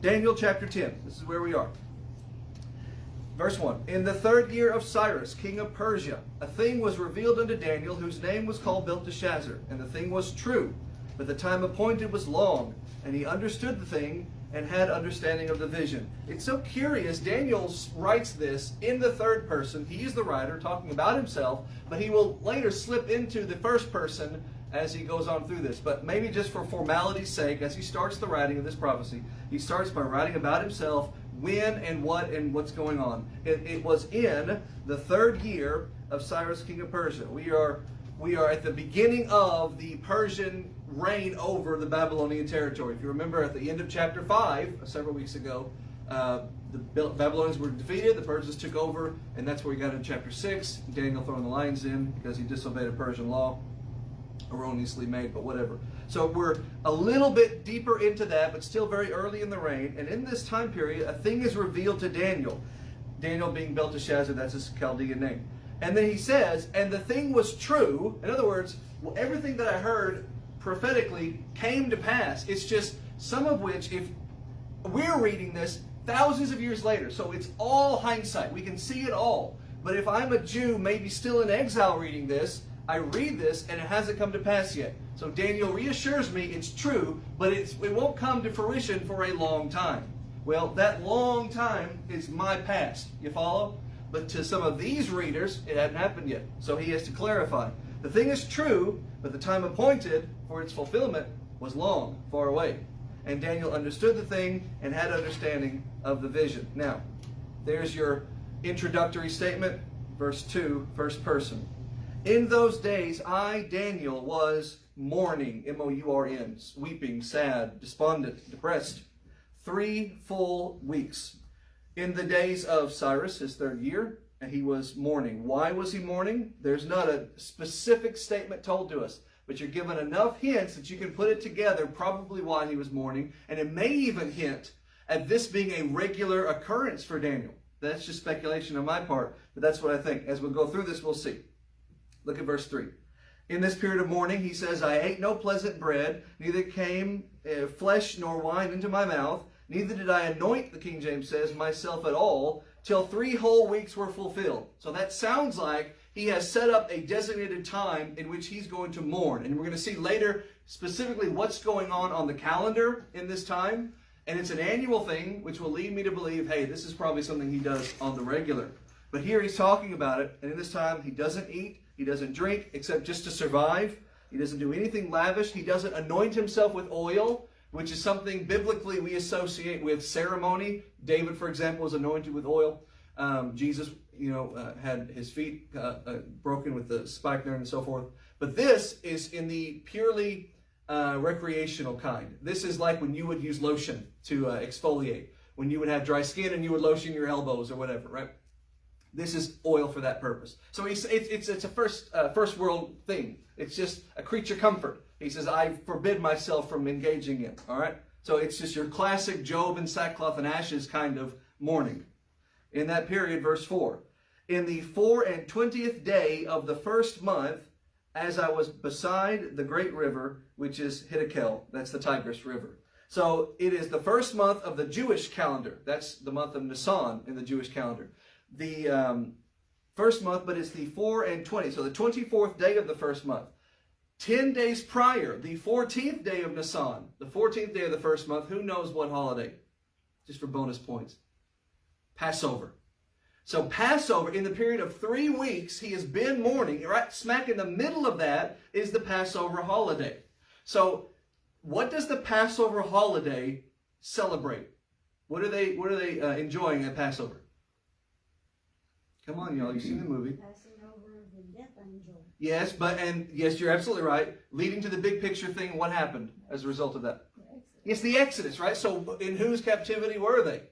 Daniel chapter 10. This is where we are. Verse 1. In the 3rd year of Cyrus, king of Persia, a thing was revealed unto Daniel, whose name was called Belteshazzar. And the thing was true, but the time appointed was long. And he understood the thing, and had understanding of the vision. It's so curious. Daniel writes this in the 3rd person. He is the writer, talking about himself, but he will later slip into the 1st person as he goes on through this. But maybe just for formality's sake, as he starts the writing of this prophecy, he starts by writing about himself, when and what's going on. It was in the 3rd year of Cyrus, king of Persia. We are at the beginning of the Persian reign over the Babylonian territory. If you remember at the end of chapter 5, several weeks ago, the Babylonians were defeated, the Persians took over, and that's where we got in chapter 6, Daniel throwing the lions in because he disobeyed a Persian law, erroneously made, but whatever. So we're a little bit deeper into that, but still very early in the reign, and in this time period, a thing is revealed to Daniel. Daniel being Belteshazzar, that's his Chaldean name. And then he says, and the thing was true. In other words, everything that I heard prophetically came to pass. It's just some of which, if we're reading this thousands of years later, so it's all hindsight. We can see it all. But if I'm a Jew, maybe still in exile reading this, I read this and it hasn't come to pass yet. So Daniel reassures me it's true, but it won't come to fruition for a long time. Well, that long time is my past. You follow? But to some of these readers, it hadn't happened yet. So he has to clarify. The thing is true, but the time appointed for its fulfillment was long, far away. And Daniel understood the thing and had understanding of the vision. Now, there's your introductory statement, verse 2, 1st person. In those days, I, Daniel, was mourning, M-O-U-R-N, weeping, sad, despondent, depressed, 3 full weeks. In the days of Cyrus, his 3rd year, and he was mourning. Why was he mourning? There's not a specific statement told to us, but you're given enough hints that you can put it together, probably why he was mourning, and it may even hint at this being a regular occurrence for Daniel. That's just speculation on my part, but that's what I think. As we go through this, we'll see. Look at verse 3. In this period of mourning, he says, I ate no pleasant bread, neither came flesh nor wine into my mouth, neither did I anoint, the King James says, myself at all, till 3 whole weeks were fulfilled. So that sounds like he has set up a designated time in which he's going to mourn. And we're going to see later specifically what's going on the calendar in this time. And it's an annual thing, which will lead me to believe, hey, this is probably something he does on the regular. But here he's talking about it. And in this time, he doesn't eat, he doesn't drink, except just to survive. He doesn't do anything lavish. He doesn't anoint himself with oil, which is something biblically we associate with ceremony. David, for example, was anointed with oil. Jesus, had his feet broken with the spikenard and so forth. But this is in the purely recreational kind. This is like when you would use lotion to exfoliate. When you would have dry skin and you would lotion your elbows or whatever, right? This is oil for that purpose. So it's a first world thing. It's just a creature comfort. He says, I forbid myself from engaging in. All right? So it's just your classic Job in sackcloth and ashes kind of mourning. In that period, verse 4. In the 24th day of the 1st month, as I was beside the great river, which is Hiddekel. That's the Tigris River. So it is the 1st month of the Jewish calendar. That's the month of Nisan in the Jewish calendar. The 1st month, but it's the 24th. So the 24th day of the 1st month. 10 days prior, the 14th day of Nisan, the 14th day of the 1st month, who knows what holiday? Just for bonus points. Passover. So Passover, in the period of 3 weeks, he has been mourning. Right smack in the middle of that is the Passover holiday. So what does the Passover holiday celebrate? What are they enjoying at Passover? Come on, y'all. You've seen the movie. Passing over the death angel. Yes, yes, you're absolutely right. Leading to the big picture thing, what happened as a result of that? It's the Exodus, right? So in whose captivity were they?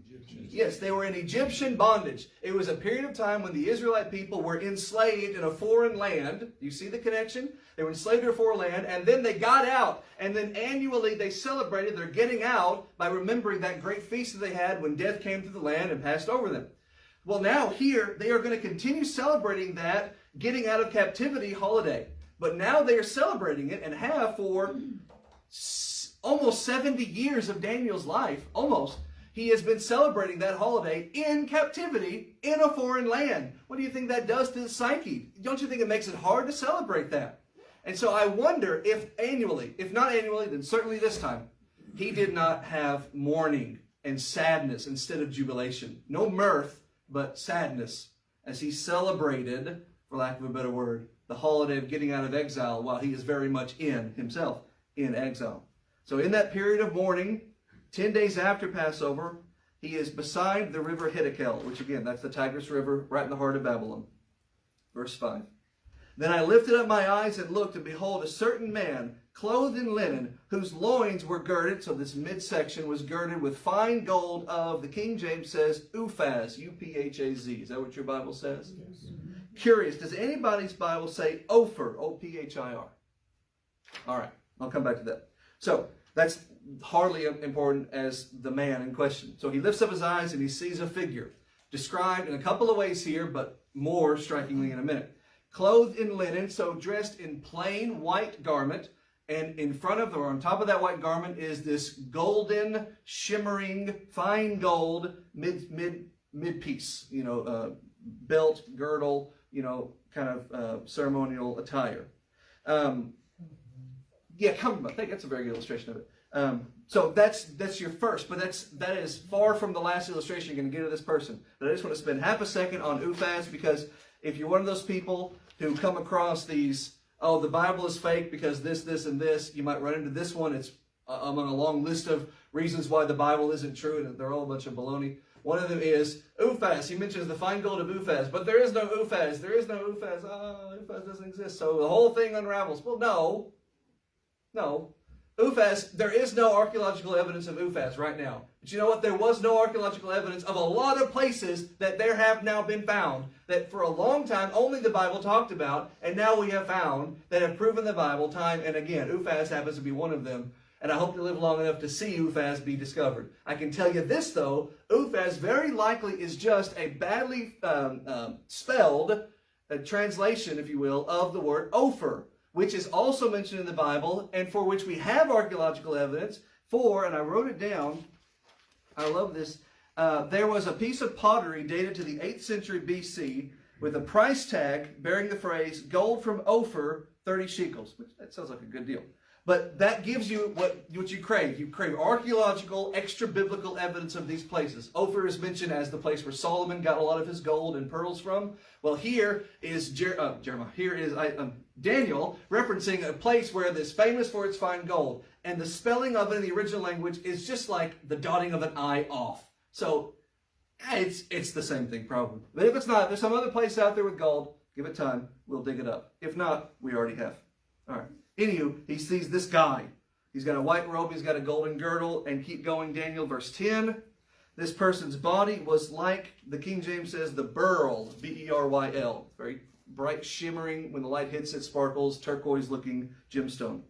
Egyptians. Yes, they were in Egyptian bondage. It was a period of time when the Israelite people were enslaved in a foreign land. You see the connection? They were enslaved in a foreign land, and then they got out. And then annually they celebrated their getting out by remembering that great feast that they had when death came to the land and passed over them. Well, now here they are going to continue celebrating that getting out of captivity holiday. But now they are celebrating it and have for almost 70 years of Daniel's life, almost, he has been celebrating that holiday in captivity in a foreign land. What do you think that does to the psyche? Don't you think it makes it hard to celebrate that? And so I wonder if annually, if not annually, then certainly this time, he did not have mourning and sadness instead of jubilation. No mirth, but sadness as he celebrated, for lack of a better word, the holiday of getting out of exile while he is very much himself in exile. So in that period of mourning, 10 days after Passover, he is beside the river Hiddekel, which again, that's the Tigris River right in the heart of Babylon. Verse 5. Then I lifted up my eyes and looked, and behold, a certain man, clothed in linen, whose loins were girded, so this midsection was girded with fine gold of, the King James says, Uphaz, U-P-H-A-Z. Is that what your Bible says? Yes. Curious, does anybody's Bible say Ophir, O-P-H-I-R? All right, I'll come back to that. So, that's hardly important as the man in question. So he lifts up his eyes and he sees a figure, described in a couple of ways here, but more strikingly in a minute. Clothed in linen, so dressed in plain white garment, and in front of, or on top of that white garment, is this golden, shimmering, fine gold mid-piece, belt, girdle, kind of ceremonial attire. Yeah, I think that's a very good illustration of it. So that's your first, but that is far from the last illustration you're going to get of this person. But I just want to spend half a second on Uphaz, because if you're one of those people who come across these, the Bible is fake because this, and this, you might run into this one. It's among a long list of reasons why the Bible isn't true, and they're all a bunch of baloney. One of them is Uphaz. He mentions the fine gold of Uphaz, but there is no Uphaz. There is no Uphaz. Uphaz doesn't exist. So the whole thing unravels. Well, no. Uphaz, there is no archaeological evidence of Uphaz right now. But you know what? There was no archaeological evidence of a lot of places that there have now been found that for a long time only the Bible talked about, and now we have found that have proven the Bible time and again. Uphaz happens to be one of them, and I hope to live long enough to see Uphaz be discovered. I can tell you this, though. Uphaz very likely is just a badly spelled translation, if you will, of the word Ophir, which is also mentioned in the Bible, and for which we have archaeological evidence for, and I wrote it down, I love this, there was a piece of pottery dated to the 8th century BC with a price tag bearing the phrase, gold from Ophir, 30 shekels, which that sounds like a good deal. But that gives you what you crave. You crave archaeological, extra-biblical evidence of these places. Ophir is mentioned as the place where Solomon got a lot of his gold and pearls from. Well, here is Jeremiah. Here is Daniel referencing a place where it's famous for its fine gold. And the spelling of it in the original language is just like the dotting of an I off. So it's the same thing probably. But if it's not, there's some other place out there with gold. Give it time. We'll dig it up. If not, we already have. All right. Anywho, he sees this guy. He's got a white robe, he's got a golden girdle, and keep going, Daniel, verse 10. This person's body was like, the King James says, the beryl, B-E-R-Y-L. Very bright, shimmering, when the light hits it, sparkles, turquoise-looking gemstone.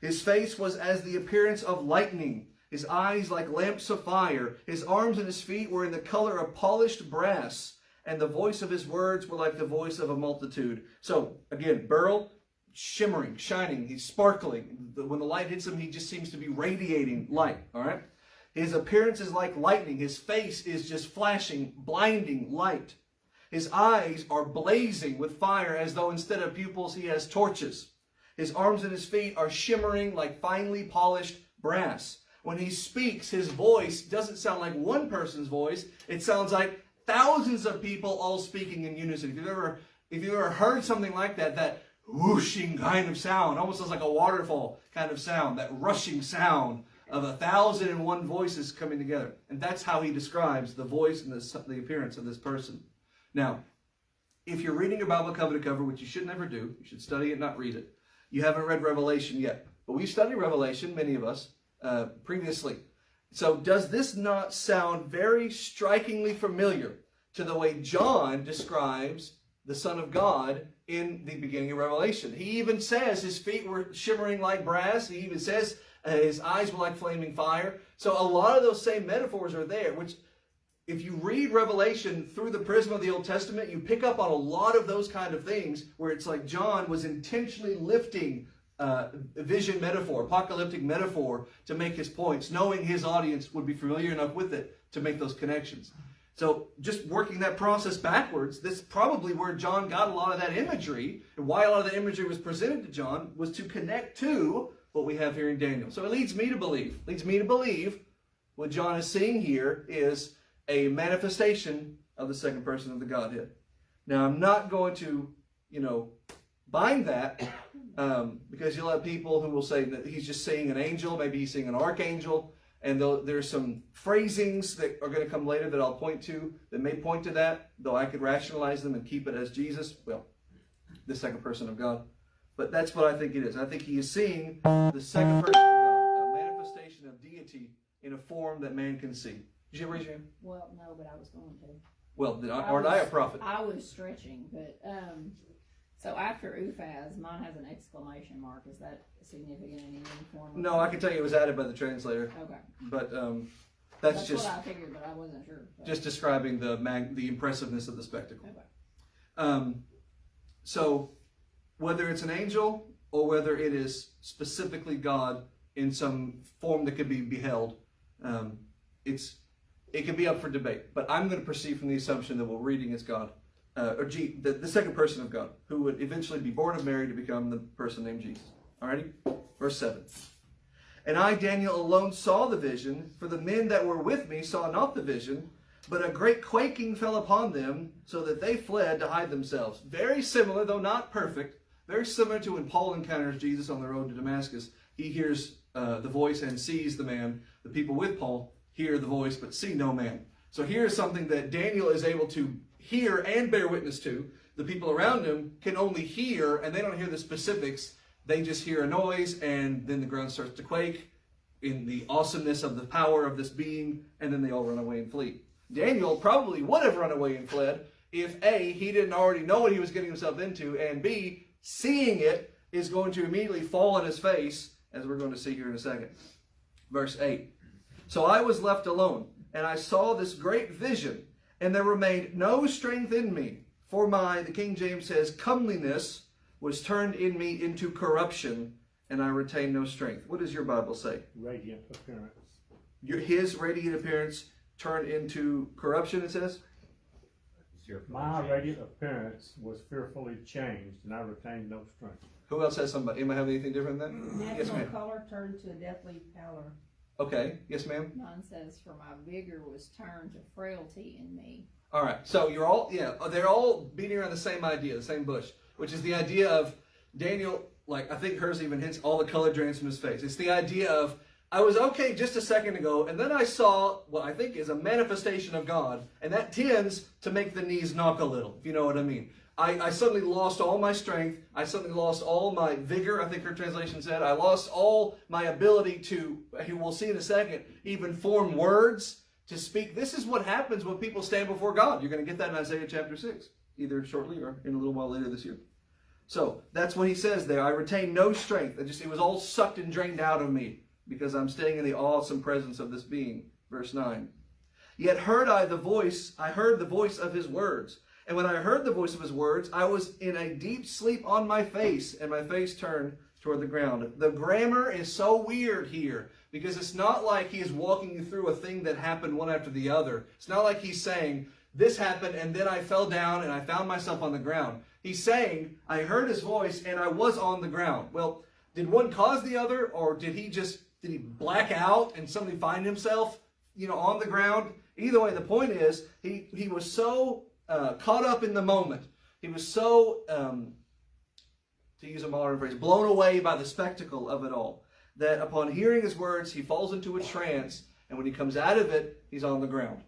His face was as the appearance of lightning, his eyes like lamps of fire. His arms and his feet were in the color of polished brass, and the voice of his words were like the voice of a multitude. So, again, beryl, shimmering, shining, he's sparkling. When the light hits him, he just seems to be radiating light, all right? His appearance is like lightning. His face is just flashing, blinding light. His eyes are blazing with fire as though instead of pupils he has torches. His arms and his feet are shimmering like finely polished brass. When he speaks, his voice doesn't sound like one person's voice. It sounds like thousands of people all speaking in unison. If you've ever heard something like that, that whooshing kind of sound, almost sounds like a waterfall kind of sound, that rushing sound of 1,001 voices coming together. And that's how he describes the voice and the appearance of this person. Now, if you're reading your Bible cover to cover, which you should never do, you should study it, not read it, you haven't read Revelation yet. But we've studied Revelation, many of us, previously. So does this not sound very strikingly familiar to the way John describes the Son of God in the beginning of Revelation? He even says his feet were shimmering like brass. He even says his eyes were like flaming fire. So a lot of those same metaphors are there, which if you read Revelation through the prism of the Old Testament, you pick up on a lot of those kind of things where it's like John was intentionally lifting vision metaphor, apocalyptic metaphor to make his points, knowing his audience would be familiar enough with it to make those connections. So just working that process backwards, this is probably where John got a lot of that imagery, and why a lot of the imagery was presented to John was to connect to what we have here in Daniel. So it leads me to believe what John is seeing here is a manifestation of the second person of the Godhead. Now, I'm not going to, bind that, because you'll have people who will say that he's just seeing an angel, maybe he's seeing an archangel, and there's some phrasings that are going to come later that I'll point to that may point to that, though I could rationalize them and keep it as Jesus, well, the second person of God. But that's what I think it is. I think he is seeing the second person of God, a manifestation of deity in a form that man can see. Did you raise your hand? Well, no, but I was going to. Well, aren't I a prophet? I was stretching, but so after Uphaz, mine has an exclamation mark. Is that significant in any form? No, I can tell you it was added by the translator. Okay. But that's just what I figured, but I wasn't sure. So. Just describing the impressiveness of the spectacle. Okay. So whether it's an angel or whether it is specifically God in some form that could be beheld, it can be up for debate. But I'm going to proceed from the assumption that what we're reading is God. The second person of God, who would eventually be born of Mary to become the person named Jesus. Alrighty? Verse 7. And I, Daniel, alone saw the vision, for the men that were with me saw not the vision, but a great quaking fell upon them, so that they fled to hide themselves. Very similar, though not perfect, very similar to when Paul encounters Jesus on the road to Damascus. He hears the voice and sees the man. The people with Paul hear the voice, but see no man. So here's something that Daniel is able to hear and bear witness to. The people around him can only hear, and they don't hear the specifics. They just hear a noise, and then the ground starts to quake in the awesomeness of the power of this being, and then they all run away and flee. Daniel probably would have run away and fled if A, he didn't already know what he was getting himself into, and B, seeing it is going to immediately fall on his face, as we're going to see here in a second. Verse 8. So I was left alone, and I saw this great vision, and there remained no strength in me. For the King James says, comeliness was turned in me into corruption, and I retained no strength. What does your Bible say? Radiant appearance. His radiant appearance turned into corruption, it says? My radiant appearance was fearfully changed, and I retained no strength. Who else has somebody? Anybody have anything different than that? Natural Yes, ma'am. color turned to a deathly pallor. Okay. Yes, ma'am. Mine says, for my vigor was turned to frailty in me. All right. So they're all beating around the same idea, the same bush, which is the idea of Daniel, like I think hers even hints all the color drains from his face. It's the idea of, I was okay just a second ago, and then I saw what I think is a manifestation of God, and that tends to make the knees knock a little, if you know what I mean. I suddenly lost all my strength. I suddenly lost all my vigor, I think her translation said. I lost all my ability to, we'll see in a second, even form words to speak. This is what happens when people stand before God. You're going to get that in Isaiah chapter 6, either shortly or in a little while later this year. So that's what he says there. I retain no strength. It was all sucked and drained out of me because I'm staying in the awesome presence of this being. Verse 9. Yet heard the voice of his words. And when I heard the voice of his words, I was in a deep sleep on my face, and my face turned toward the ground. The grammar is so weird here, because it's not like he is walking you through a thing that happened one after the other. It's not like he's saying, this happened, and then I fell down, and I found myself on the ground. He's saying, I heard his voice, and I was on the ground. Well, did one cause the other, or did he black out, and suddenly find himself, on the ground? Either way, the point is, he was so caught up in the moment. He was so, to use a modern phrase, blown away by the spectacle of it all, that upon hearing his words, he falls into a trance, and when he comes out of it, he's on the ground.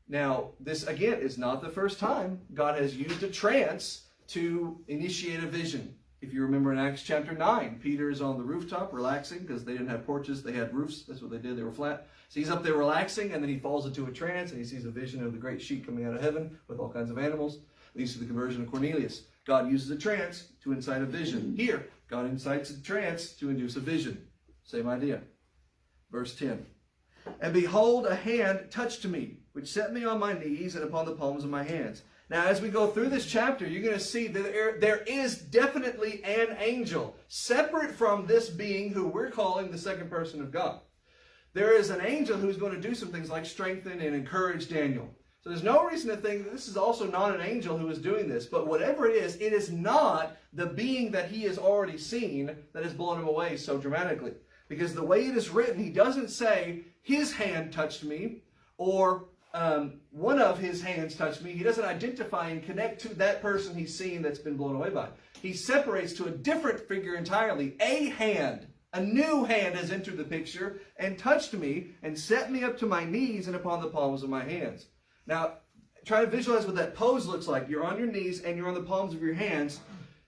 Now, this, again, is not the first time God has used a trance to initiate a vision. If you remember in Acts chapter 9, Peter is on the rooftop relaxing, because they didn't have porches, they had roofs. That's what they did, they were flat. So he's up there relaxing, and then he falls into a trance, and he sees a vision of the great sheet coming out of heaven with all kinds of animals. Leads to the conversion of Cornelius. God uses a trance to incite a vision. Here, God incites a trance to induce a vision. Same idea. Verse 10. And behold, a hand touched me, which set me on my knees and upon the palms of my hands. Now, as we go through this chapter, you're going to see that there is definitely an angel, separate from this being who we're calling the second person of God. There is an angel who's going to do some things like strengthen and encourage Daniel. So there's no reason to think that this is also not an angel who is doing this. But whatever it is not the being that he has already seen that has blown him away so dramatically. Because the way it is written, he doesn't say, his hand touched me, or one of his hands touched me. He doesn't identify and connect to that person he's seen that's been blown away by. He separates to a different figure entirely. A hand, a new hand has entered the picture and touched me and set me up to my knees and upon the palms of my hands. Now, try to visualize what that pose looks like. You're on your knees and you're on the palms of your hands.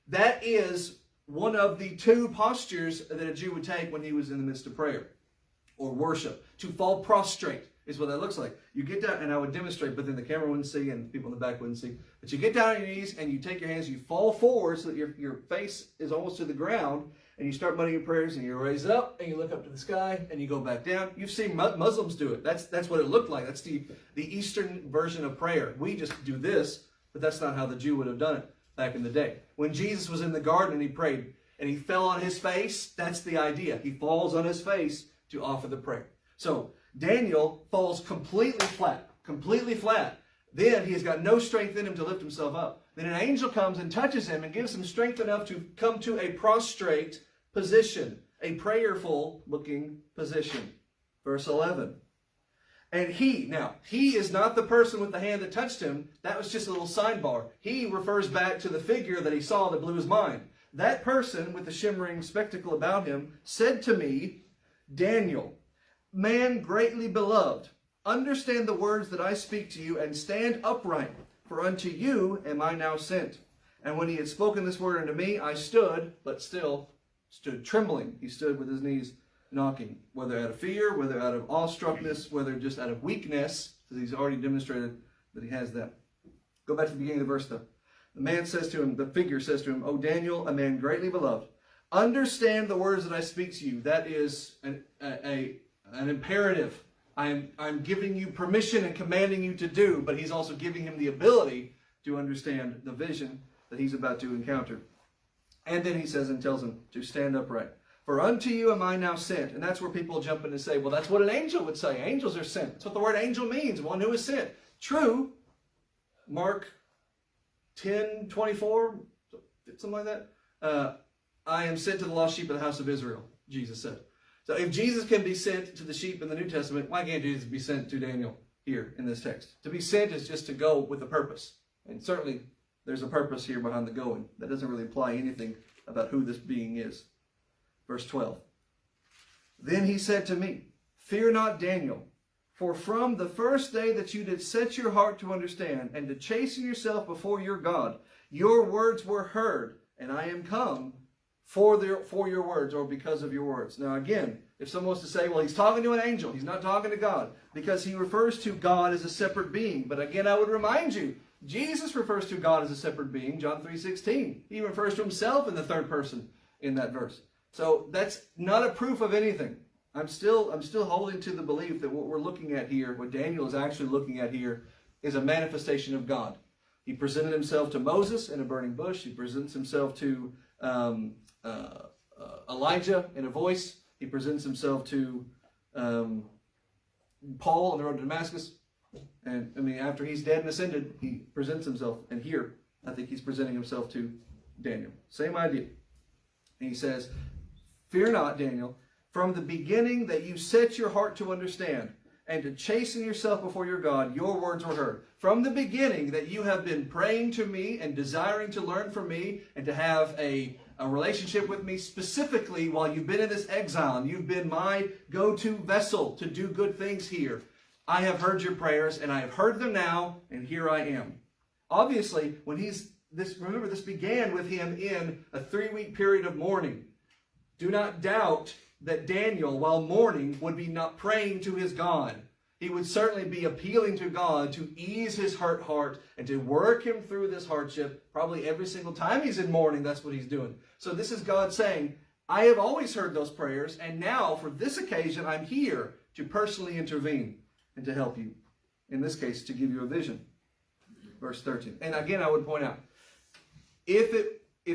That is one of the two postures that a Jew would take when he was in the midst of prayer or worship. To fall prostrate is what that looks like. You get down, and I would demonstrate, but then the camera wouldn't see and people in the back wouldn't see. But you get down on your knees and you take your hands, you fall forward so that your face is almost to the ground, and you start muttering your prayers, and you raise up and you look up to the sky and you go back down. You've seen Muslims do it. That's what it looked like. That's the Eastern version of prayer. We just do this, but that's not how the Jew would have done it back in the day. When Jesus was in the garden and he prayed and he fell on his face, that's the idea. He falls on his face to offer the prayer. So Daniel falls completely flat. Then he has got no strength in him to lift himself up. Then an angel comes and touches him and gives him strength enough to come to a prostrate position, a prayerful looking position. Verse 11. And he is not the person with the hand that touched him. That was just a little sidebar. He refers back to the figure that he saw that blew his mind. That person with the shimmering spectacle about him said to me, Daniel, man greatly beloved, understand the words that I speak to you and stand upright, for unto you am I now sent. And when he had spoken this word unto me, I stood, but still stood trembling. He stood with his knees knocking, whether out of fear, whether out of awestruckness, whether just out of weakness, because he's already demonstrated that he has that. Go back to the beginning of the verse, though. The man says to him, the figure says to him, O Daniel, a man greatly beloved, understand the words that I speak to you. That is an imperative. I'm giving you permission and commanding you to do, but he's also giving him the ability to understand the vision that he's about to encounter. And then he says and tells him to stand upright. For unto you am I now sent. And that's where people jump in and say, well, that's what an angel would say. Angels are sent. That's what the word angel means, one who is sent. True. Mark 10:24, something like that. I am sent to the lost sheep of the house of Israel, Jesus said. So if Jesus can be sent to the sheep in the New Testament, why can't Jesus be sent to Daniel here in this text? To be sent is just to go with a purpose. And certainly there's a purpose here behind the going. That doesn't really imply anything about who this being is. Verse 12. Then he said to me, fear not, Daniel, for from the first day that you did set your heart to understand and to chasten yourself before your God, your words were heard, and I am come for your words, or because of your words. Now again, if someone was to say, well, he's talking to an angel, he's not talking to God, because he refers to God as a separate being. But again, I would remind you, Jesus refers to God as a separate being, John 3:16. He refers to himself in the third person in that verse. So that's not a proof of anything. I'm still holding to the belief that what we're looking at here, what Daniel is actually looking at here, is a manifestation of God. He presented himself to Moses in a burning bush. He presents himself to Elijah in a voice. He presents himself to Paul on the road to Damascus. And I mean, after he's dead and ascended, he presents himself. And here, I think he's presenting himself to Daniel. Same idea. And he says, fear not, Daniel, from the beginning that you set your heart to understand and to chasten yourself before your God, your words were heard. From the beginning that you have been praying to me and desiring to learn from me and to have a relationship with me, specifically while you've been in this exile and you've been my go-to vessel to do good things here, I have heard your prayers and I have heard them now, and here I am. Obviously, when remember this began with him in a 3-week period of mourning. Do not doubt that Daniel, while mourning, would be not praying to his God. He would certainly be appealing to God to ease his hurt heart and to work him through this hardship. Probably every single time he's in mourning, that's what he's doing. So this is God saying, I have always heard those prayers, and now for this occasion, I'm here to personally intervene and to help you. In this case, to give you a vision. verse 13. And again, I would point out, if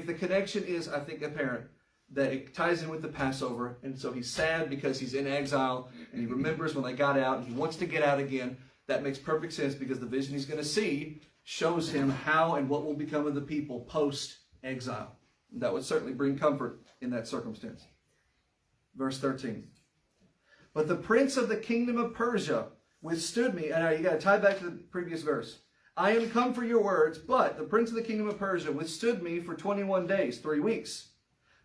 the connection is, I think, apparent, that it ties in with the Passover, and so he's sad because he's in exile, and he remembers when they got out, and he wants to get out again. That makes perfect sense because the vision he's going to see shows him how and what will become of the people post-exile. That would certainly bring comfort in that circumstance. Verse 13. But the prince of the kingdom of Persia withstood me, and you got to tie back to the previous verse. I am come for your words, but the prince of the kingdom of Persia withstood me for 21 days, 3 weeks.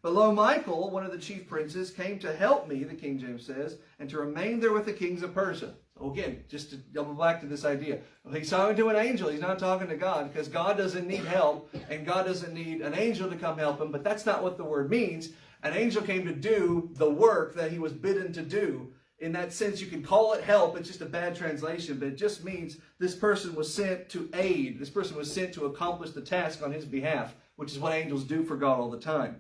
But lo, Michael, one of the chief princes, came to help me, the King James says, and to remain there with the kings of Persia. So again, just to double back to this idea. He's talking to an angel. He's not talking to God, because God doesn't need help, and God doesn't need an angel to come help him. But that's not what the word means. An angel came to do the work that he was bidden to do. In that sense, you can call it help. It's just a bad translation, but it just means this person was sent to aid. This person was sent to accomplish the task on his behalf, which is what angels do for God all the time.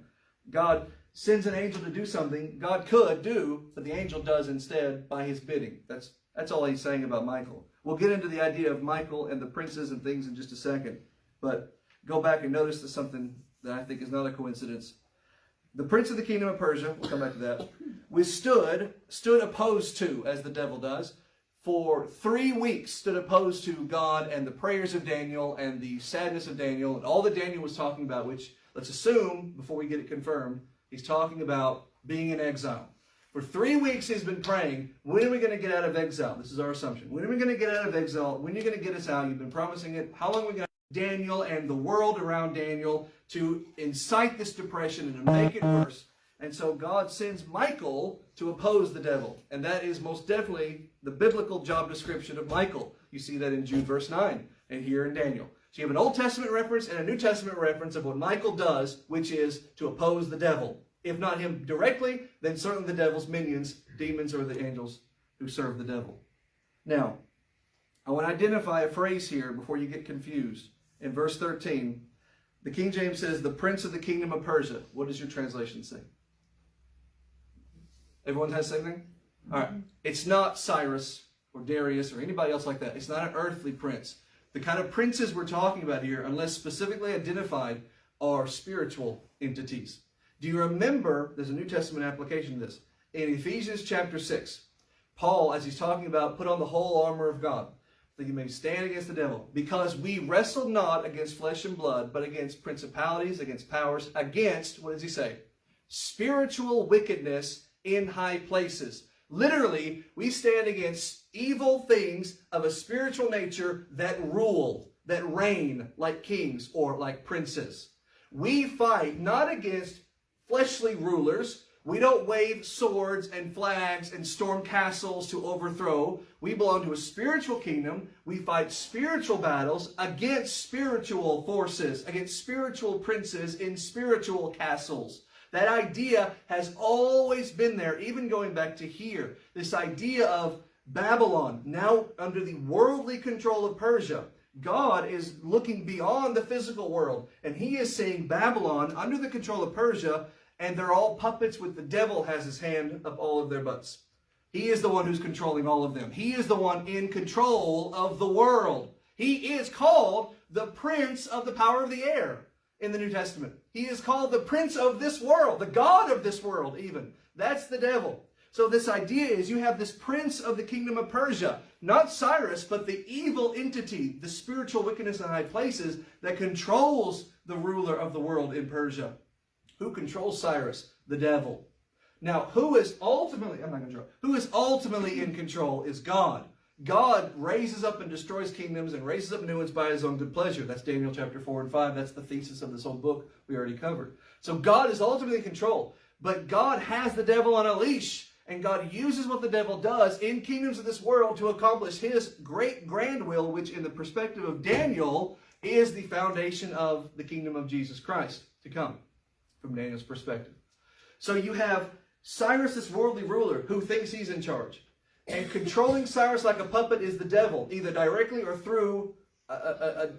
God sends an angel to do something God could do, but the angel does instead by his bidding. That's all he's saying about Michael. We'll get into the idea of Michael and the princes and things in just a second, but go back and notice something that I think is not a coincidence. The prince of the kingdom of Persia, we'll come back to that, stood opposed to, as the devil does, for 3 weeks stood opposed to God and the prayers of Daniel and the sadness of Daniel and all that Daniel was talking about, which, let's assume, before we get it confirmed, he's talking about being in exile. For 3 weeks he's been praying, when are we going to get out of exile? This is our assumption. When are we going to get out of exile? When are you going to get us out? You've been promising it. How long are we going to Daniel and the world around Daniel to incite this depression and to make it worse? And so God sends Michael to oppose the devil. And that is most definitely the biblical job description of Michael. You see that in Jude verse 9 and here in Daniel. So you have an Old Testament reference and a New Testament reference of what Michael does, which is to oppose the devil. If not him directly, then certainly the devil's minions, demons, or the angels who serve the devil. Now, I want to identify a phrase here before you get confused. In verse 13, the King James says, the prince of the kingdom of Persia. What does your translation say? Everyone has the same thing? All right. It's not Cyrus or Darius or anybody else like that. It's not an earthly prince. The kind of princes we're talking about here, unless specifically identified, are spiritual entities. Do you remember, there's a New Testament application of this. In Ephesians chapter 6, Paul, as he's talking about, put on the whole armor of God, that you may stand against the devil. Because we wrestle not against flesh and blood, but against principalities, against powers, against, what does he say? Spiritual wickedness in high places. Literally, we stand against evil things of a spiritual nature that rule, that reign like kings or like princes. We fight not against fleshly rulers. We don't wave swords and flags and storm castles to overthrow. We belong to a spiritual kingdom. We fight spiritual battles against spiritual forces, against spiritual princes in spiritual castles. That idea has always been there, even going back to here. This idea of Babylon, now under the worldly control of Persia. God is looking beyond the physical world, and he is seeing Babylon under the control of Persia, and they're all puppets with the devil has his hand up all of their butts. He is the one who's controlling all of them. He is the one in control of the world. He is called the prince of the power of the air in the New Testament. He is called the prince of this world, the god of this world even. That's the devil. So this idea is you have this prince of the kingdom of Persia, not Cyrus, but the evil entity, the spiritual wickedness in high places that controls the ruler of the world in Persia. Who controls Cyrus? The devil. Now, who is ultimately in control is God. God raises up and destroys kingdoms and raises up new ones by his own good pleasure. That's Daniel chapter 4 and 5. That's the thesis of this whole book we already covered. So God is ultimately in control. But God has the devil on a leash. And God uses what the devil does in kingdoms of this world to accomplish his great grand will, which in the perspective of Daniel is the foundation of the kingdom of Jesus Christ to come, from Daniel's perspective. So you have Cyrus, this worldly ruler, who thinks he's in charge. And controlling Cyrus like a puppet is the devil, either directly or through a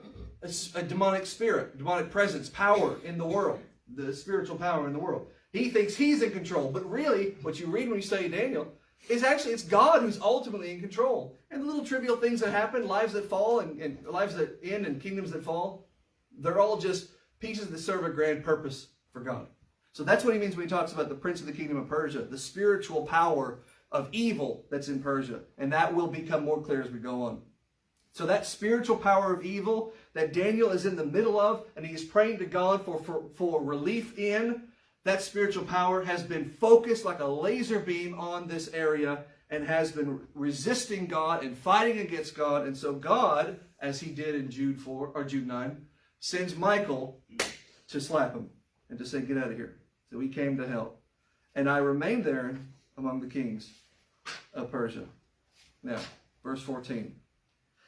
demonic spirit, demonic presence, power in the world, the spiritual power in the world. He thinks he's in control. But really, what you read when you study Daniel it's God who's ultimately in control. And the little trivial things that happen, lives that fall and lives that end and kingdoms that fall, they're all just pieces that serve a grand purpose for God. So that's what he means when he talks about the prince of the kingdom of Persia, the spiritual power of evil that's in Persia. And that will become more clear as we go on. So that spiritual power of evil that Daniel is in the middle of, and he is praying to God for relief in, that spiritual power has been focused like a laser beam on this area and has been resisting God and fighting against God. And so God, as he did in Jude 4 or Jude 9, sends Michael to slap him and to say, get out of here. So he came to help. And I remained there among the kings of Persia. Now, verse 14.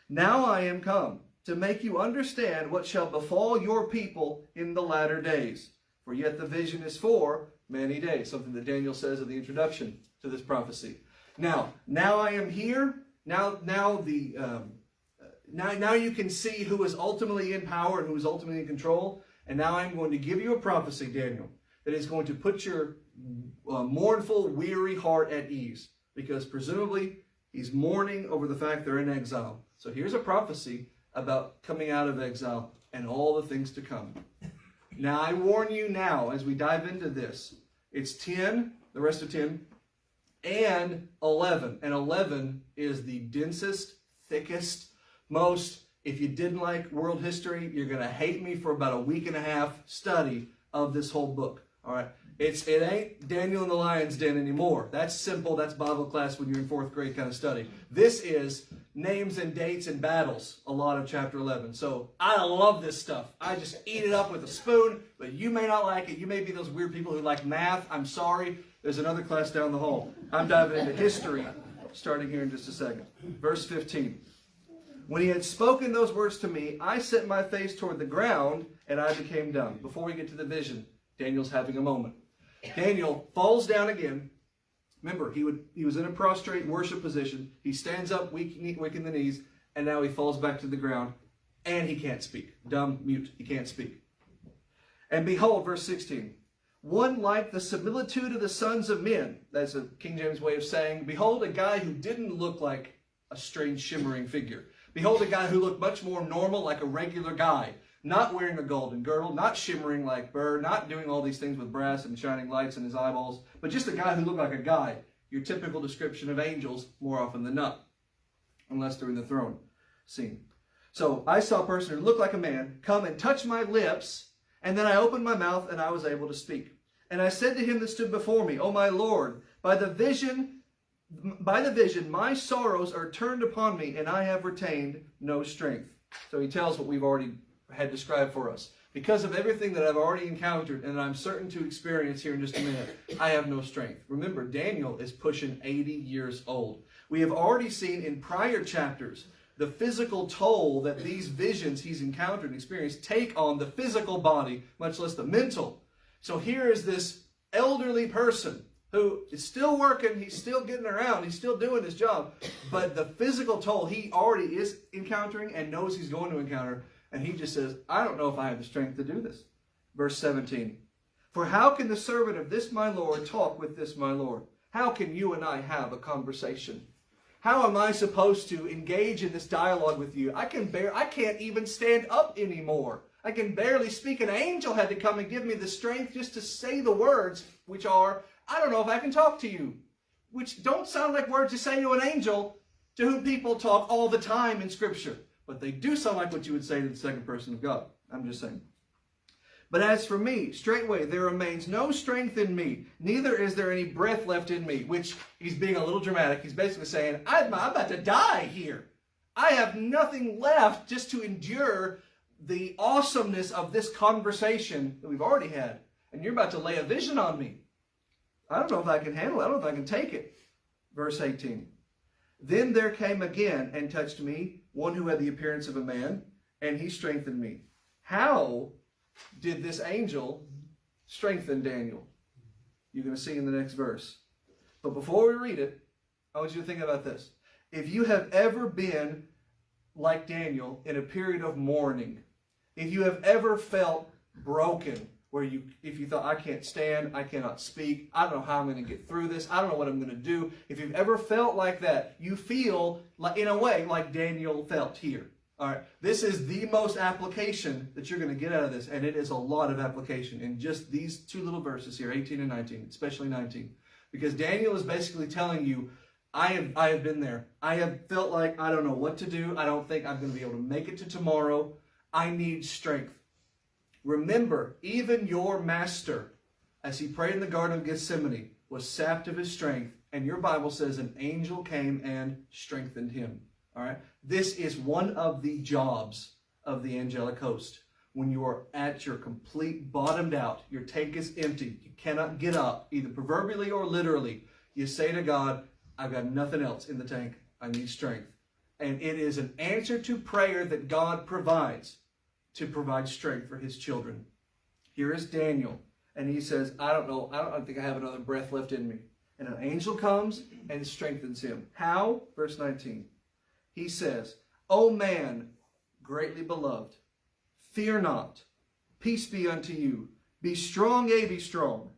Now I am come to make you understand what shall befall your people in the latter days. For yet the vision is for many days. Something that Daniel says in the introduction to this prophecy. Now I am here. Now you can see who is ultimately in power and who is ultimately in control. And now I'm going to give you a prophecy, Daniel, that is going to put your mournful, weary heart at ease. Because presumably he's mourning over the fact they're in exile. So here's a prophecy about coming out of exile and all the things to come. Now I warn you now as we dive into this. It's 10, the rest of 10, and 11. And 11 is the densest, thickest, most, if you didn't like world history, you're going to hate me for about a week and a half study of this whole book. All right. It ain't Daniel in the Lion's Den anymore. That's simple. That's Bible class when you're in 4th grade kind of study. This is names and dates and battles, a lot of chapter 11. So I love this stuff. I just eat it up with a spoon, but you may not like it. You may be those weird people who like math. I'm sorry. There's another class down the hall. I'm diving into history starting here in just a second. Verse 15. When he had spoken those words to me, I set my face toward the ground and I became dumb. Before we get to the vision, Daniel's having a moment. Daniel falls down again. Remember, he was in a prostrate worship position. He stands up, weak in the knees, and now he falls back to the ground, and he can't speak. Dumb, mute, he can't speak. And behold, verse 16, one like the similitude of the sons of men. That's a King James way of saying, behold, a guy who didn't look like a strange shimmering figure. Behold, a guy who looked much more normal, like a regular guy. Not wearing a golden girdle, not shimmering like Burr, not doing all these things with brass and shining lights in his eyeballs, but just a guy who looked like a guy. Your typical description of angels more often than not, unless they're in the throne scene. So I saw a person who looked like a man come and touch my lips, and then I opened my mouth and I was able to speak. And I said to him that stood before me, O my Lord, by the vision, my sorrows are turned upon me, and I have retained no strength. So he tells what we've already had described for us. Because of everything that I've already encountered and I'm certain to experience here in just a minute, I have no strength. Remember, Daniel is pushing 80 years old. We have already seen in prior chapters the physical toll that these visions he's encountered and experienced take on the physical body, much less the mental. So here is this elderly person who is still working, he's still getting around, he's still doing his job, but the physical toll he already is encountering and knows he's going to encounter. And he just says, I don't know if I have the strength to do this. Verse 17. For how can the servant of this my Lord talk with this my Lord? How can you and I have a conversation? How am I supposed to engage in this dialogue with you? I can't even stand up anymore. I can barely speak. An angel had to come and give me the strength just to say the words, which are, I don't know if I can talk to you. Which don't sound like words you say to an angel, to whom people talk all the time in Scripture. But they do sound like what you would say to the second person of God. I'm just saying. But as for me, straightway there remains no strength in me, neither is there any breath left in me. Which he's being a little dramatic. He's basically saying, I'm about to die here. I have nothing left just to endure the awesomeness of this conversation that we've already had. And you're about to lay a vision on me. I don't know if I can handle it. I don't know if I can take it. Verse 18. Then there came again and touched me one who had the appearance of a man, and he strengthened me. How did this angel strengthen Daniel? You're going to see in the next verse. But before we read it, I want you to think about this. If you have ever been like Daniel in a period of mourning, if you have ever felt broken, where if you thought, I can't stand, I cannot speak, I don't know how I'm going to get through this, I don't know what I'm going to do. If you've ever felt like that, you feel, like, in a way, like Daniel felt here. All right, this is the most application that you're going to get out of this, and it is a lot of application in just these two little verses here, 18 and 19, especially 19. Because Daniel is basically telling you, I have been there. I have felt like I don't know what to do. I don't think I'm going to be able to make it to tomorrow. I need strength. Remember, even your master, as he prayed in the Garden of Gethsemane, was sapped of his strength, and your Bible says an angel came and strengthened him. All right? This is one of the jobs of the angelic host. When you are at your complete bottomed out, your tank is empty, you cannot get up, either proverbially or literally, you say to God, I've got nothing else in the tank. I need strength. And it is an answer to prayer that God provides to provide strength for his children. Here is Daniel, and he says, I don't think I have another breath left in me. And an angel comes and strengthens him. How? Verse 19. He says, O man, greatly beloved, fear not, peace be unto you. Be strong, yea, be strong.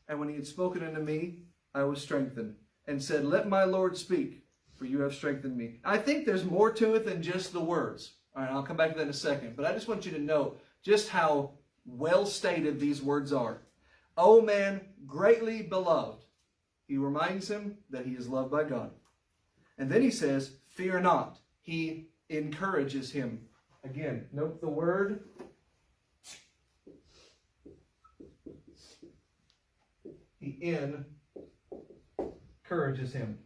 And when he had spoken unto me, I was strengthened, and said, Let my Lord speak, for you have strengthened me. I think there's more to it than just the words. All right, I'll come back to that in a second. But I just want you to know just how well stated these words are. O man, greatly beloved. He reminds him that he is loved by God. And then he says, fear not. He encourages him. Again, note the word. He encourages him.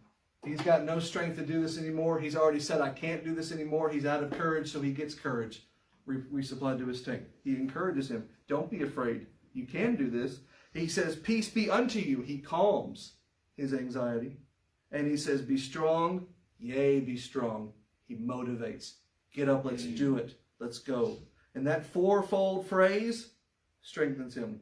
He's got no strength to do this anymore. He's already said, I can't do this anymore. He's out of courage, so he gets courage resupplied to his tank. He encourages him. Don't be afraid. You can do this. He says, peace be unto you. He calms his anxiety. And he says, be strong. Yea, be strong. He motivates. Get up, let's do it. Let's go. And that fourfold phrase strengthens him.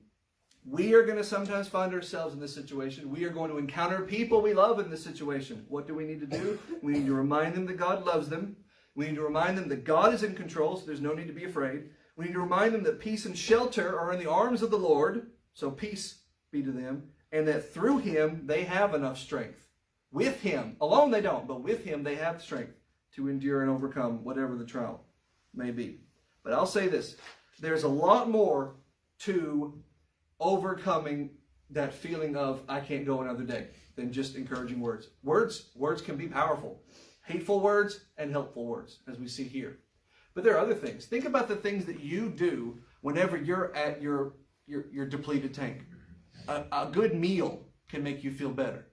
We are going to sometimes find ourselves in this situation. We are going to encounter people we love in this situation. What do we need to do? We need to remind them that God loves them. We need to remind them that God is in control, so there's no need to be afraid. We need to remind them that peace and shelter are in the arms of the Lord, so peace be to them, and that through him they have enough strength. With him, alone they don't, but with him they have strength to endure and overcome whatever the trial may be. But I'll say this, there's a lot more to overcoming that feeling of I can't go another day than just encouraging words. Words can be powerful. Hateful words and helpful words, as we see here. But there are other things. Think about the things that you do whenever you're at your depleted tank. A good meal can make you feel better.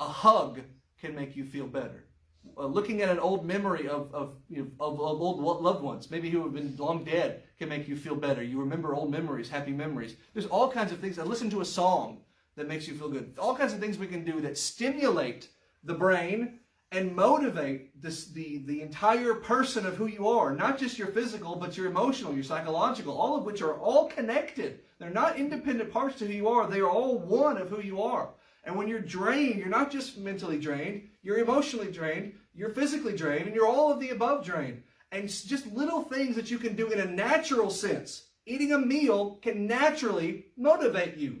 A hug can make you feel better. Looking at an old memory of old loved ones, maybe who have been long dead, can make you feel better. You remember old memories, happy memories. There's all kinds of things. Listen to a song that makes you feel good. All kinds of things we can do that stimulate the brain and motivate the entire person of who you are. Not just your physical, but your emotional, your psychological, all of which are all connected. They're not independent parts to who you are. They are all one of who you are. And when you're drained, you're not just mentally drained, you're emotionally drained, you're physically drained, and you're all of the above drained. And just little things that you can do in a natural sense. Eating a meal can naturally motivate you.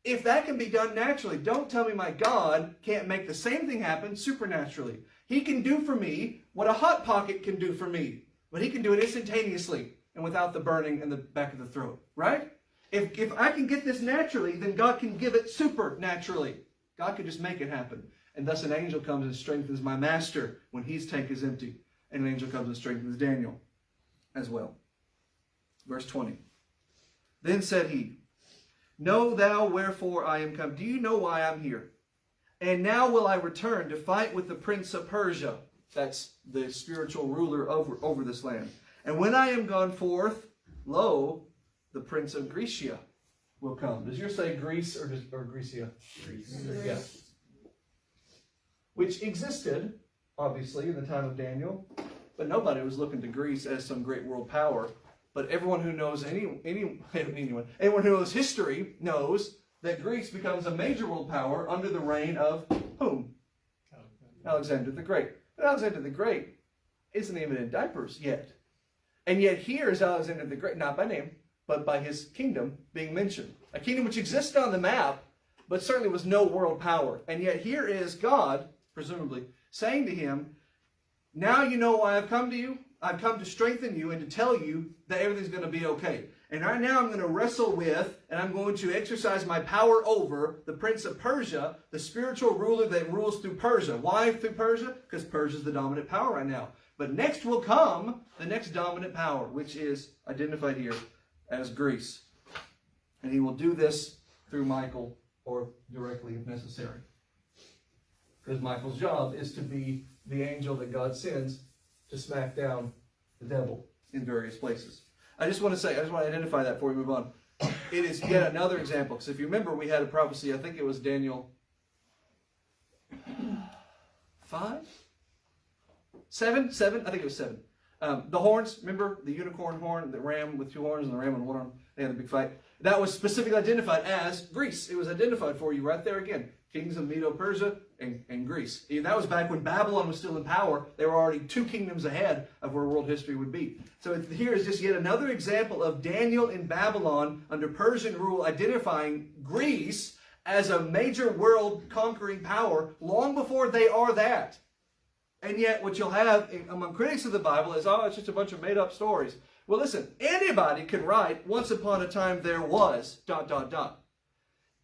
If that can be done naturally, don't tell me my God can't make the same thing happen supernaturally. He can do for me what a Hot Pocket can do for me. But he can do it instantaneously and without the burning in the back of the throat. Right? If I can get this naturally, then God can give it supernaturally. God can just make it happen. And thus an angel comes and strengthens my master when his tank is empty. And an angel comes and strengthens Daniel as well. Verse 20. Then said he, Know thou wherefore I am come. Do you know why I'm here? And now will I return to fight with the prince of Persia. That's the spiritual ruler over this land. And when I am gone forth, lo, the prince of Grecia will come. Does yours say Greece or Grecia? Greece. Yeah. Which existed, obviously, in the time of Daniel. But nobody was looking to Greece as some great world power. But everyone who knows anyone who knows history knows that Greece becomes a major world power under the reign of whom? Alexander the Great. But Alexander the Great isn't even in diapers yet. And yet here is Alexander the Great, not by name, but by his kingdom being mentioned. A kingdom which existed on the map, but certainly was no world power. And yet here is God, presumably, saying to him, now you know why I've come to you. I've come to strengthen you and to tell you that everything's going to be okay. And right now I'm going to wrestle with, and I'm going to exercise my power over the prince of Persia, the spiritual ruler that rules through Persia. Why through Persia? Because Persia is the dominant power right now. But next will come the next dominant power, which is identified here as Greece. And he will do this through Michael or directly if necessary. Because Michael's job is to be the angel that God sends to smack down the devil in various places. I just want to identify that before we move on. It is yet another example. Because if you remember, we had a prophecy, I think it was Daniel 5? 7? I think it was 7. The horns, remember? The unicorn horn, the ram with 2 horns and the ram with 1 horn. They had a big fight. That was specifically identified as Greece. It was identified for you right there again. Kings of Medo-Persia and Greece. That was back when Babylon was still in power. They were already 2 kingdoms ahead of where world history would be. So here is just yet another example of Daniel in Babylon under Persian rule identifying Greece as a major world conquering power long before they are that. And yet what you'll have among critics of the Bible is, oh, it's just a bunch of made-up stories. Well, listen, anybody can write, once upon a time there was, ...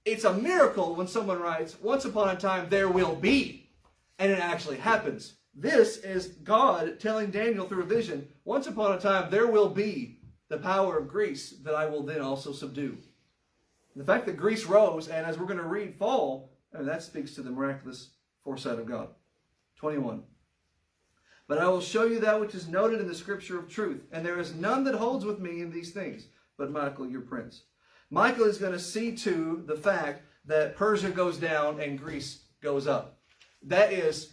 It's a miracle when someone writes, once upon a time there will be, and it actually happens. This is God telling Daniel through a vision, once upon a time there will be the power of Greece that I will then also subdue. The fact that Greece rose, and as we're going to read, fall, that speaks to the miraculous foresight of God. 21. But I will show you that which is noted in the scripture of truth, and there is none that holds with me in these things, but Michael your prince. Michael is going to see to the fact that Persia goes down and Greece goes up. That is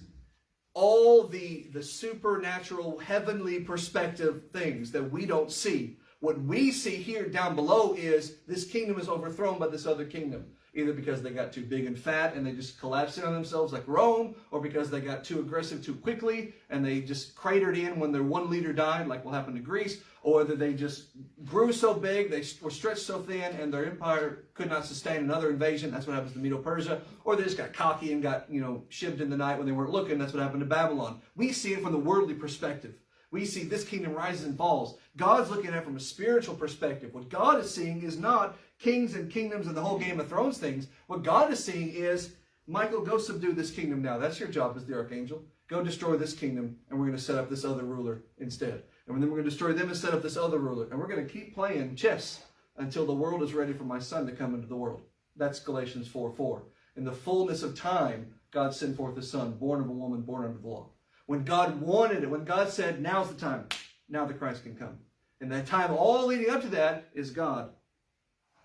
all the supernatural, heavenly perspective things that we don't see. What we see here down below is this kingdom is overthrown by this other kingdom. Either because they got too big and fat and they just collapsed in on themselves like Rome, or because they got too aggressive too quickly and they just cratered in when their one leader died, like what happened to Greece, or that they just grew so big, they were stretched so thin, and their empire could not sustain another invasion. That's what happens to Medo-Persia. Or they just got cocky and got, shivved in the night when they weren't looking. That's what happened to Babylon. We see it from the worldly perspective. We see this kingdom rises and falls. God's looking at it from a spiritual perspective. What God is seeing is not kings and kingdoms and the whole Game of Thrones things. What God is seeing is, Michael, go subdue this kingdom now. That's your job as the archangel. Go destroy this kingdom, and we're going to set up this other ruler instead. And then we're going to destroy them and set up this other ruler. And we're going to keep playing chess until the world is ready for my son to come into the world. That's Galatians 4:4. In the fullness of time, God sent forth his son, born of a woman, born under the law. When God wanted it, when God said, now's the time, now the Christ can come. And that time, all leading up to that, is God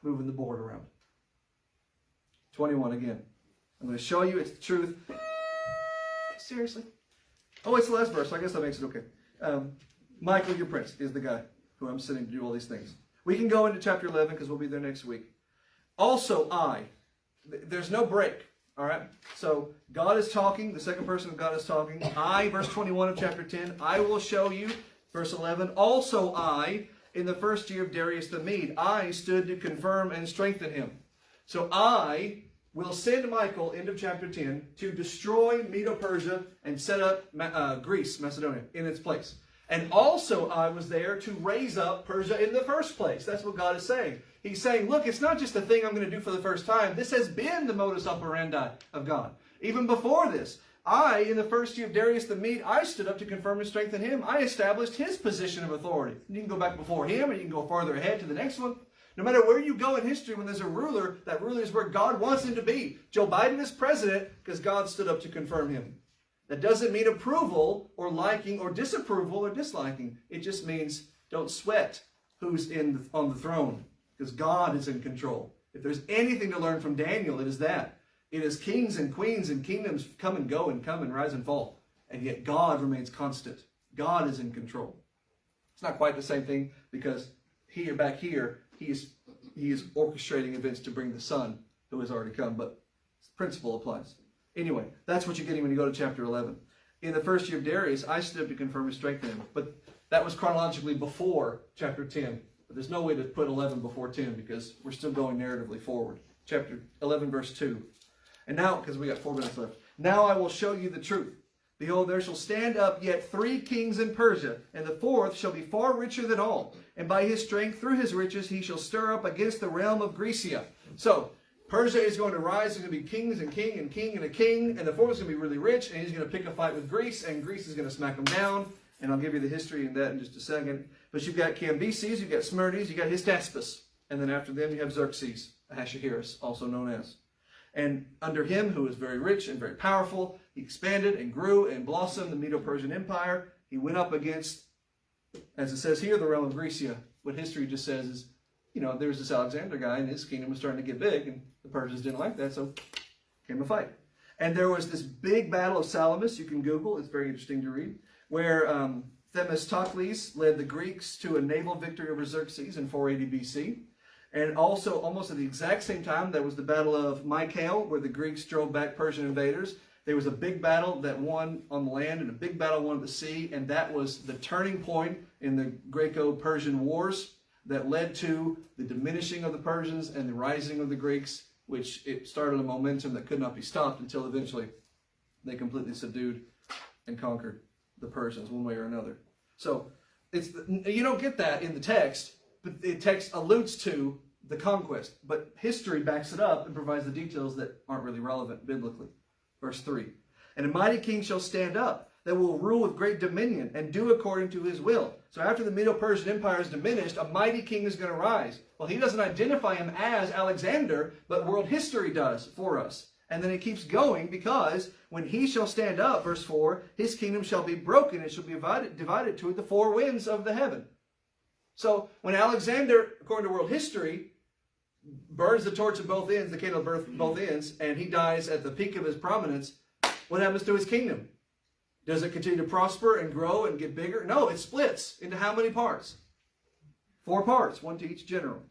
moving the board around. 21 again. I'm going to show you it's the truth. Seriously? Oh, it's the last verse, so I guess that makes it okay. Michael, your prince, is the guy who I'm sending to do all these things. We can go into chapter 11 because we'll be there next week. Also, there's no break. All right? So, God is talking. The second person of God is talking. Verse 21 of chapter 10, I will show you. Verse 11, also in the first year of Darius the Mede, I stood to confirm and strengthen him. So I will send Michael, end of chapter 10, to destroy Medo-Persia and set up Greece, Macedonia, in its place. And also I was there to raise up Persia in the first place. That's what God is saying. He's saying, look, it's not just a thing I'm going to do for the first time. This has been the modus operandi of God. Even before this, in the first year of Darius the Mede, I stood up to confirm and strengthen him. I established his position of authority. You can go back before him, or you can go farther ahead to the next one. No matter where you go in history, when there's a ruler, that ruler is where God wants him to be. Joe Biden is president because God stood up to confirm him. That doesn't mean approval or liking or disapproval or disliking. It just means don't sweat who's on the throne, because God is in control. If there's anything to learn from Daniel, it is that. It is kings and queens and kingdoms come and go and come and rise and fall. And yet God remains constant. God is in control. It's not quite the same thing, because back here, he is orchestrating events to bring the Son who has already come. But the principle applies. Anyway, that's what you're getting when you go to chapter 11. In the first year of Darius, I stood up to confirm and strengthen him. But that was chronologically before chapter 10. But there's no way to put 11 before 10 because we're still going narratively forward. Chapter 11, verse 2. And now, because we got 4 minutes left. Now I will show you the truth. Behold, there shall stand up yet 3 kings in Persia, and the 4th shall be far richer than all. And by his strength, through his riches, he shall stir up against the realm of Grecia. So, Persia is going to rise. There's going to be kings and king and king and a king. And the 4th is going to be really rich, and he's going to pick a fight with Greece, and Greece is going to smack him down. And I'll give you the history in that in just a second. But you've got Cambyses, you've got Smyrnes, you've got Hystaspes. And then after them, you have Xerxes, Ahasuerus, also known as. And under him, who is very rich and very powerful, he expanded and grew and blossomed the Medo-Persian Empire. He went up against, as it says here, the realm of Grecia. What history just says is, you know, there was this Alexander guy, and his kingdom was starting to get big, and the Persians didn't like that, so came a fight. And there was this big battle of Salamis. You can Google, it's very interesting to read, where Themistocles led the Greeks to a naval victory over Xerxes in 480 BC. And also, almost at the exact same time, there was the Battle of Mycale, where the Greeks drove back Persian invaders. There was a big battle that won on the land and a big battle won at the sea, and that was the turning point in the Greco-Persian Wars that led to the diminishing of the Persians and the rising of the Greeks, which it started a momentum that could not be stopped until eventually they completely subdued and conquered the Persians one way or another. So you don't get that in the text, but the text alludes to the conquest. But history backs it up and provides the details that aren't really relevant biblically. Verse 3. And a mighty king shall stand up that will rule with great dominion and do according to his will. So after the Medo-Persian Empire is diminished, a mighty king is going to rise. Well, he doesn't identify him as Alexander, but world history does for us. And then it keeps going because when he shall stand up, verse 4, his kingdom shall be broken and shall be divided toward the 4 winds of the heaven. So when Alexander, according to world history, burns the torch at both ends, the candle burns both ends, and he dies at the peak of his prominence, what happens to his kingdom? Does it continue to prosper and grow and get bigger? No, it splits into how many parts? 4 parts, 1 to each general.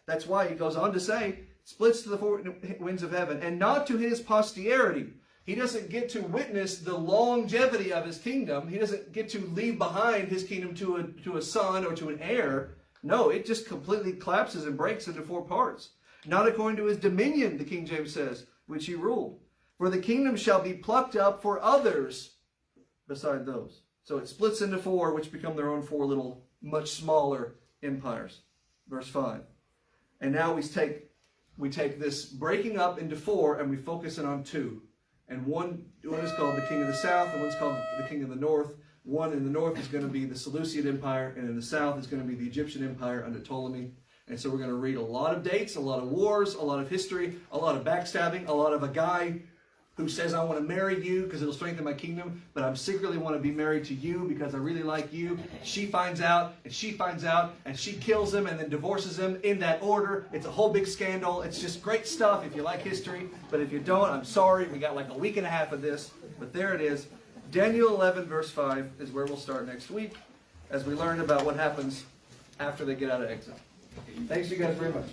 That's why he goes on to say, splits to the 4 winds of heaven, and not to his posterity. He doesn't get to witness the longevity of his kingdom. He doesn't get to leave behind his kingdom to a son or to an heir. No, it just completely collapses and breaks into 4 parts. Not according to his dominion, the King James says, which he ruled. For the kingdom shall be plucked up for others beside those. So it splits into 4, which become their own 4 little, much smaller empires. Verse 5. And now we take this breaking up into 4 and we focus it on 2. And one is called the King of the South, and one's called the King of the North. One in the north is going to be the Seleucid Empire, and in the south is going to be the Egyptian Empire under Ptolemy. And so we're going to read a lot of dates, a lot of wars, a lot of history, a lot of backstabbing, a lot of a guy who says, I want to marry you because it'll strengthen my kingdom, but I secretly want to be married to you because I really like you. She finds out, and she finds out, and she kills him and then divorces him in that order. It's a whole big scandal. It's just great stuff if you like history, but if you don't, I'm sorry. We got like a week and a half of this, but there it is. Daniel 11, verse 5 is where we'll start next week as we learn about what happens after they get out of exile. Thanks you guys very much.